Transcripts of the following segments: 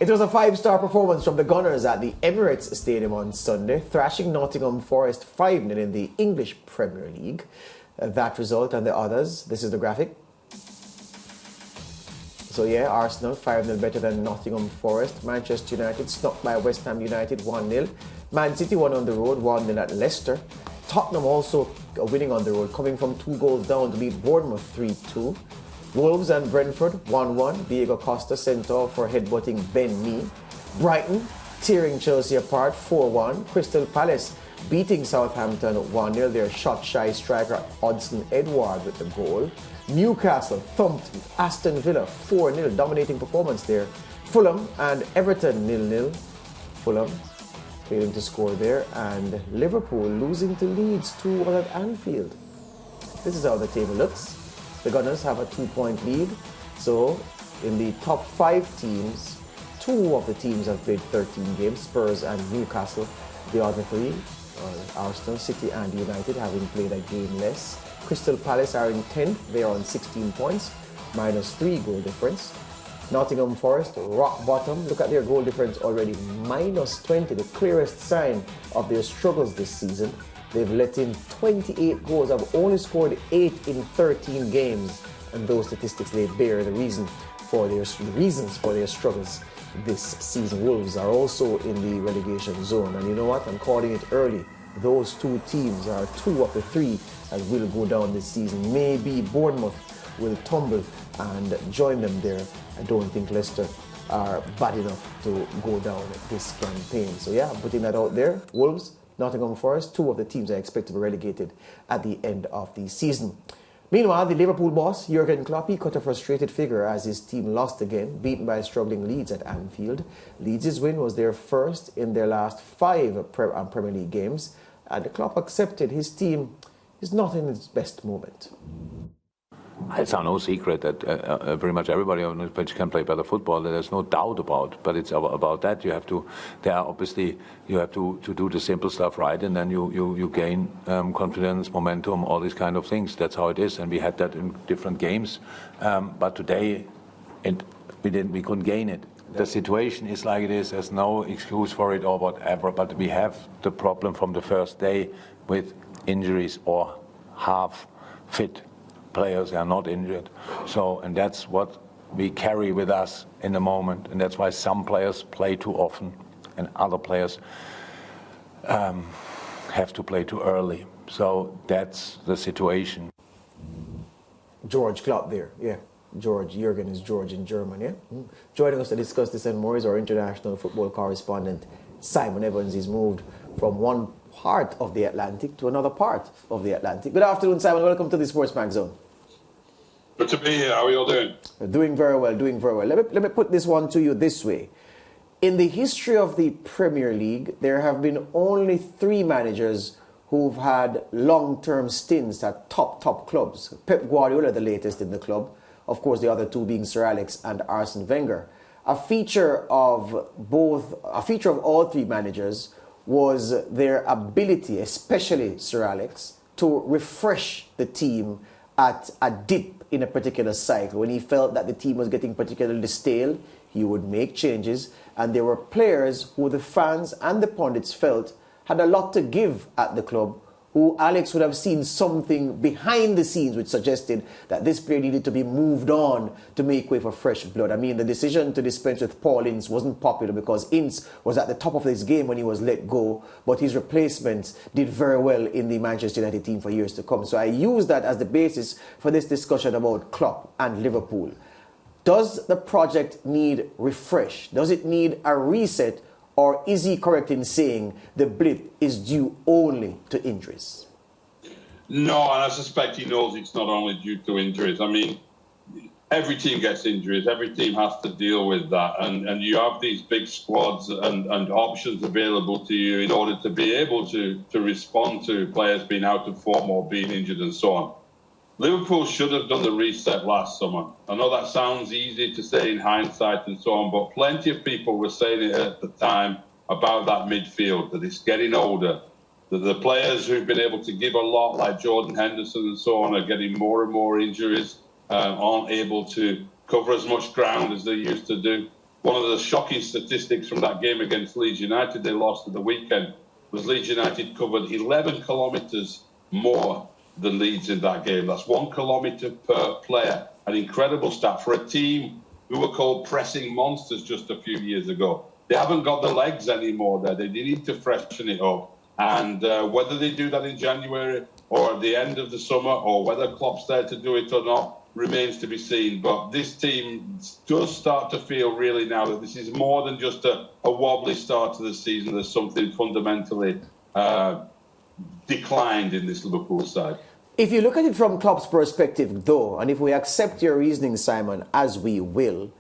It was a five-star performance from the Gunners at the Emirates Stadium on Sunday, thrashing Nottingham Forest 5-0 in the English Premier League. That result and the others, this is the graphic. So yeah, Arsenal 5-0 better than Nottingham Forest. Manchester United snuck by West Ham United 1-0. Man City won on the road 1-0 at Leicester. Tottenham also winning on the road, coming from 2 goals down to beat Bournemouth 3-2. Wolves and Brentford 1-1. Diego Costa sent off for headbutting Ben Mee. Brighton tearing Chelsea apart 4-1. Crystal Palace beating Southampton 1-0. Their shot-shy striker Hudson Edward with the goal. Newcastle thumped Aston Villa 4-0. Dominating performance there. Fulham and Everton 0-0. Fulham failing to score there. And Liverpool losing to Leeds 2-1 at Anfield. This is how the table looks. The Gunners have a 2-point lead. So in the top 5 teams, 2 of the teams have played 13 games, Spurs and Newcastle. The other 3, Arsenal, City and United, having played a game less. Crystal Palace are in 10th. They are on 16 points, minus 3 goal difference. Nottingham Forest, rock bottom. Look at their goal difference already, minus 20, the clearest sign of their struggles this season. They've let in 28 goals. Have only scored 8 in 13 games. And those statistics, they bear the reasons for their struggles this season. Wolves are also in the relegation zone. And you know what? I'm calling it early. Those 2 teams are 2 of the 3 that will go down this season. Maybe Bournemouth will tumble and join them there. I don't think Leicester are bad enough to go down this campaign. So yeah, I'm putting that out there. Wolves, Nottingham Forest, 2 of the teams I expect to be relegated at the end of the season. Meanwhile, the Liverpool boss, Jurgen Klopp, he cut a frustrated figure as his team lost again, beaten by struggling Leeds at Anfield. Leeds' win was their first in their last 5 Premier League games, and Klopp accepted his team is not in its best moment. It's no secret that pretty much everybody on the pitch can play better football. There's no doubt about. But it's about that. You have to. You have to do the simple stuff right, and then you gain confidence, momentum, all these kind of things. That's how it is, and we had that in different games. But today, we couldn't gain it. The situation is like it is. There's no excuse for it or whatever. But we have the problem from the first day with injuries or half fit players are not injured. So, and that's what we carry with us in the moment, and that's why some players play too often and other players have to play too early. So that's the situation. George Klopp there, yeah. George, Jurgen is George in German, yeah? Joining us to discuss this and more is our international football correspondent, Simon Evans. He's moved from one part of the Atlantic to another part of the Atlantic. Good afternoon, Simon. Welcome to the SportsMax Zone. Good to be here. How are you all doing? Doing very well, doing very well. Let me put this one to you this way. In the history of the Premier League, there have been only 3 managers who've had long-term stints at top clubs. Pep Guardiola, the latest in the club. Of course, the other 2 being Sir Alex and Arsene Wenger. A feature of all 3 managers was their ability, especially Sir Alex, to refresh the team at a dip in a particular cycle. When he felt that the team was getting particularly stale, he would make changes, and there were players who the fans and the pundits felt had a lot to give at the club, who Alex would have seen something behind the scenes which suggested that this player needed to be moved on to make way for fresh blood. I mean, the decision to dispense with Paul Ince wasn't popular because Ince was at the top of his game when he was let go, but his replacements did very well in the Manchester United team for years to come. So I use that as the basis for this discussion about Klopp and Liverpool. Does the project need refresh? Does it need a reset? Or is he correct in saying the blip is due only to injuries? No, and I suspect he knows it's not only due to injuries. I mean, every team gets injuries. Every team has to deal with that. And you have these big squads and options available to you in order to be able to respond to players being out of form or being injured and so on. Liverpool should have done the reset last summer. I know that sounds easy to say in hindsight and so on, but plenty of people were saying it at the time about that midfield, that it's getting older, that the players who've been able to give a lot, like Jordan Henderson and so on, are getting more and more injuries, aren't able to cover as much ground as they used to do. one of the shocking statistics from that game against Leeds United, they lost at the weekend, was Leeds United covered 11 kilometres more than Leeds in that game. That's 1 kilometre per player. An incredible stat for a team who were called pressing monsters just a few years ago. They haven't got the legs anymore there. They need to freshen it up. And whether they do that in January or at the end of the summer, or whether Klopp's there to do it or not, remains to be seen. But this team does start to feel really now that this is more than just a wobbly start to the season. There's something fundamentally declined in this Liverpool side. If you look at it from Klopp's perspective, though, and if we accept your reasoning, Simon, as we will,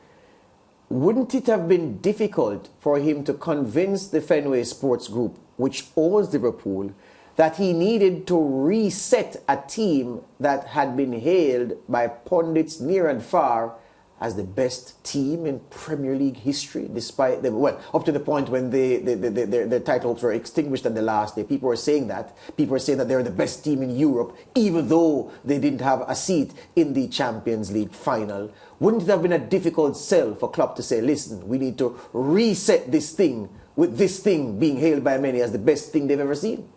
wouldn't it have been difficult for him to convince the Fenway Sports Group, which owns Liverpool, that he needed to reset a team that had been hailed by pundits near and far as the best team in Premier League history, despite them, well, up to the point when their title hopes were extinguished on the last day. People were saying that. People were saying that they're the best team in Europe, even though they didn't have a seat in the Champions League final. Wouldn't it have been a difficult sell for Klopp to say, listen, we need to reset this thing, with this thing being hailed by many as the best thing they've ever seen?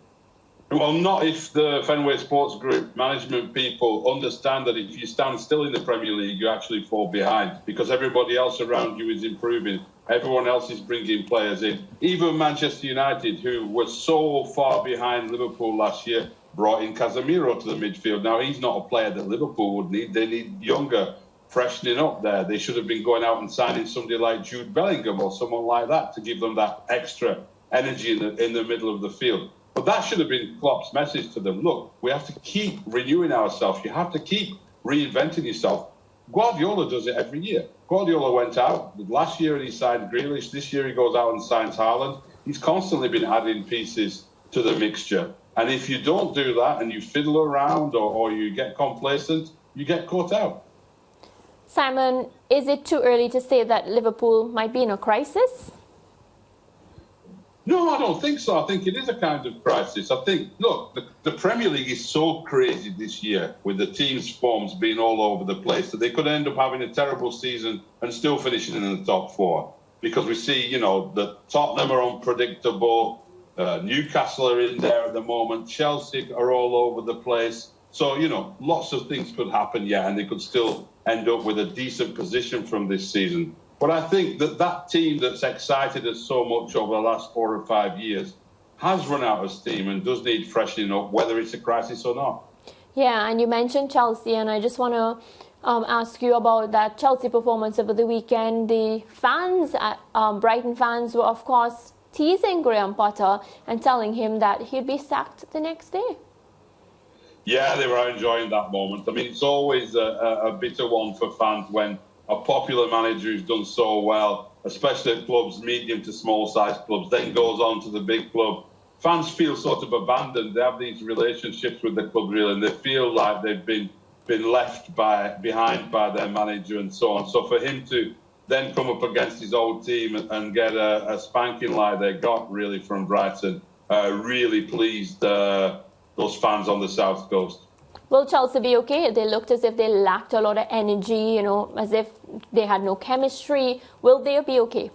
Well, not if the Fenway Sports Group management people understand that if you stand still in the Premier League, you actually fall behind because everybody else around you is improving. Everyone else is bringing players in. Even Manchester United, who were so far behind Liverpool last year, brought in Casemiro to the midfield. Now, he's not a player that Liverpool would need. They need younger, freshening up there. They should have been going out and signing somebody like Jude Bellingham or someone like that to give them that extra energy in the middle of the field. But that should have been Klopp's message to them. Look, we have to keep renewing ourselves. You have to keep reinventing yourself. Guardiola does it every year. Guardiola went out last year and he signed Grealish. This year he goes out and signs Haaland. He's constantly been adding pieces to the mixture. And if you don't do that and you fiddle around or you get complacent, you get caught out. Simon, is it too early to say that Liverpool might be in a crisis? No, I don't think so. I think it is a kind of crisis. I think, look, the Premier League is so crazy this year with the teams' forms being all over the place that they could end up having a terrible season and still finishing in the top four. Because we see, you know, the Tottenham are unpredictable, Newcastle are in there at the moment, Chelsea are all over the place. So, you know, lots of things could happen, yeah, and they could still end up with a decent position from this season. But I think that team that's excited us so much over the last 4 or 5 years has run out of steam and does need freshening up, whether it's a crisis or not. Yeah, and you mentioned Chelsea, and I just want to ask you about that Chelsea performance over the weekend. The fans, Brighton fans, were, of course, teasing Graham Potter and telling him that he'd be sacked the next day. Yeah, they were enjoying that moment. I mean, it's always a bitter one for fans when a popular manager who's done so well, especially at clubs, medium to small-sized clubs, then goes on to the big club. Fans feel sort of abandoned. They have these relationships with the club, really, and they feel like they've been left behind by their manager and so on. So for him to then come up against his old team and get a spanking like they got, really, from Brighton, really pleased those fans on the South Coast. Will Chelsea be okay? They looked as if they lacked a lot of energy, you know, as if they had no chemistry. Will they be okay?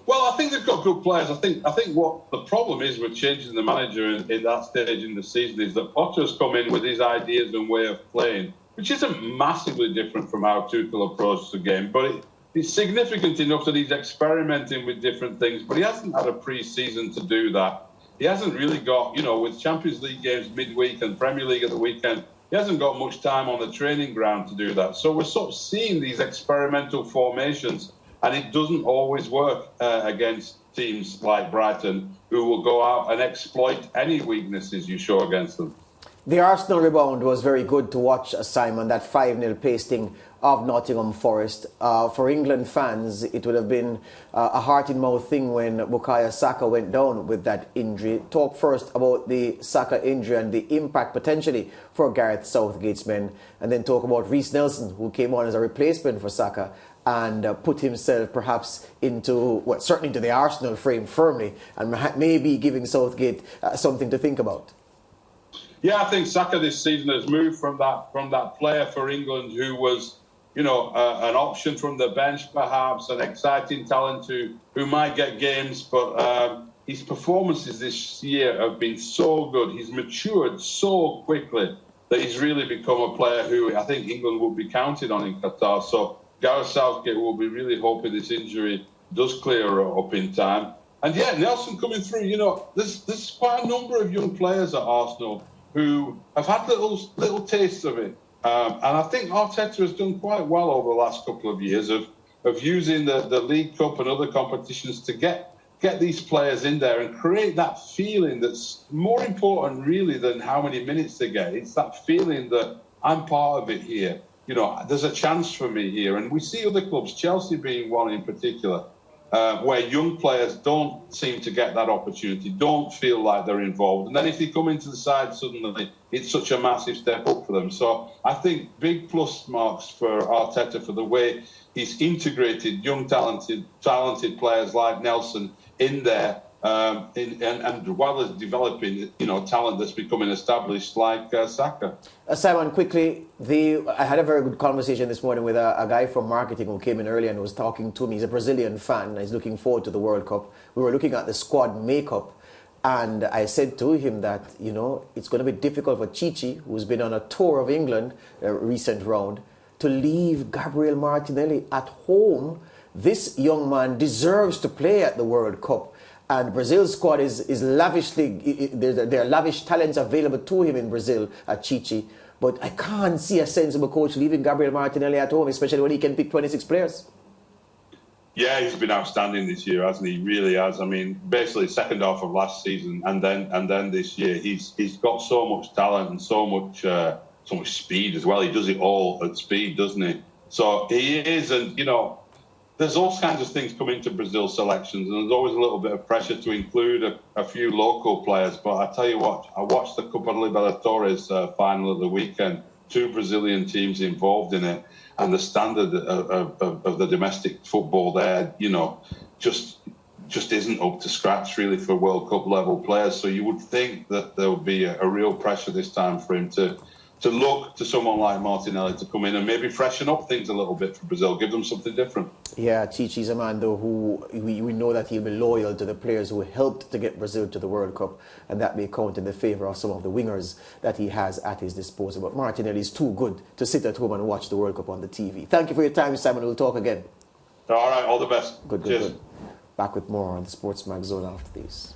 Well, I think they've got good players. I think what the problem is with changing the manager in that stage in the season is that Potter's come in with his ideas and way of playing, which isn't massively different from how Tuchel approaches the game, but it's significant enough that he's experimenting with different things, but he hasn't had a pre-season to do that. He hasn't really got, you know, with Champions League games midweek and Premier League at the weekend, he hasn't got much time on the training ground to do that. So we're sort of seeing these experimental formations, and it doesn't always work against teams like Brighton, who will go out and exploit any weaknesses you show against them. The Arsenal rebound was very good to watch, Simon, that 5-0 pasting of Nottingham Forest. For England fans, it would have been a heart-in-mouth thing when Bukayo Saka went down with that injury. Talk first about the Saka injury and the impact potentially for Gareth Southgate's men, and then talk about Reece Nelson, who came on as a replacement for Saka and put himself perhaps into, well, certainly into the Arsenal frame firmly, and maybe giving Southgate something to think about. Yeah, I think Saka this season has moved from that player for England who was an option from the bench, perhaps, an exciting talent who might get games, but his performances this year have been so good. He's matured so quickly that he's really become a player who I think England will be counted on in Qatar. So Gareth Southgate will be really hoping this injury does clear up in time. And yeah, Nelson coming through, there's quite a number of young players at Arsenal who have had little tastes of it. And I think Arteta has done quite well over the last couple of years of using the League Cup and other competitions to get these players in there and create that feeling that's more important really than how many minutes they get. It's that feeling that I'm part of it here. There's a chance for me here. And we see other clubs, Chelsea being one in particular, where young players don't seem to get that opportunity, don't feel like they're involved. And then if they come into the side suddenly, it's such a massive step up for them. So I think big plus marks for Arteta for the way he's integrated young, talented players like Nelson in there, and while he's developing, talent that's becoming established like Saka. Simon, quickly, I had a very good conversation this morning with a guy from marketing who came in earlier and was talking to me. He's a Brazilian fan and he's looking forward to the World Cup. We were looking at the squad makeup, and I said to him that, it's going to be difficult for Chichi, who's been on a tour of England, a recent round, to leave Gabriel Martinelli at home. This young man deserves to play at the World Cup. And Brazil's squad is lavishly, there are lavish talents available to him in Brazil at Chichi. But I can't see a sensible coach leaving Gabriel Martinelli at home, especially when he can pick 26 players. Yeah, he's been outstanding this year, hasn't he? He really has. I mean, basically second half of last season and then this year, he's got so much talent and so much speed as well. He does it all at speed, doesn't he? So he is, and there's all kinds of things coming to Brazil selections, and there's always a little bit of pressure to include a few local players. But I tell you what, I watched the Copa Libertadores final of the weekend, 2 Brazilian teams involved in it, and the standard of the domestic football there, just isn't up to scratch really for World Cup level players. So you would think that there would be a real pressure this time for him to look to someone like Martinelli to come in and maybe freshen up things a little bit for Brazil, give them something different. Yeah, Chichi's a man, though, who we know that he'll be loyal to the players who helped to get Brazil to the World Cup, and that may count in the favour of some of the wingers that he has at his disposal. But Martinelli is too good to sit at home and watch the World Cup on the TV. Thank you for your time, Simon. We'll talk again. All right, all the best. Good. Back with more on the SportsMax Zone after this.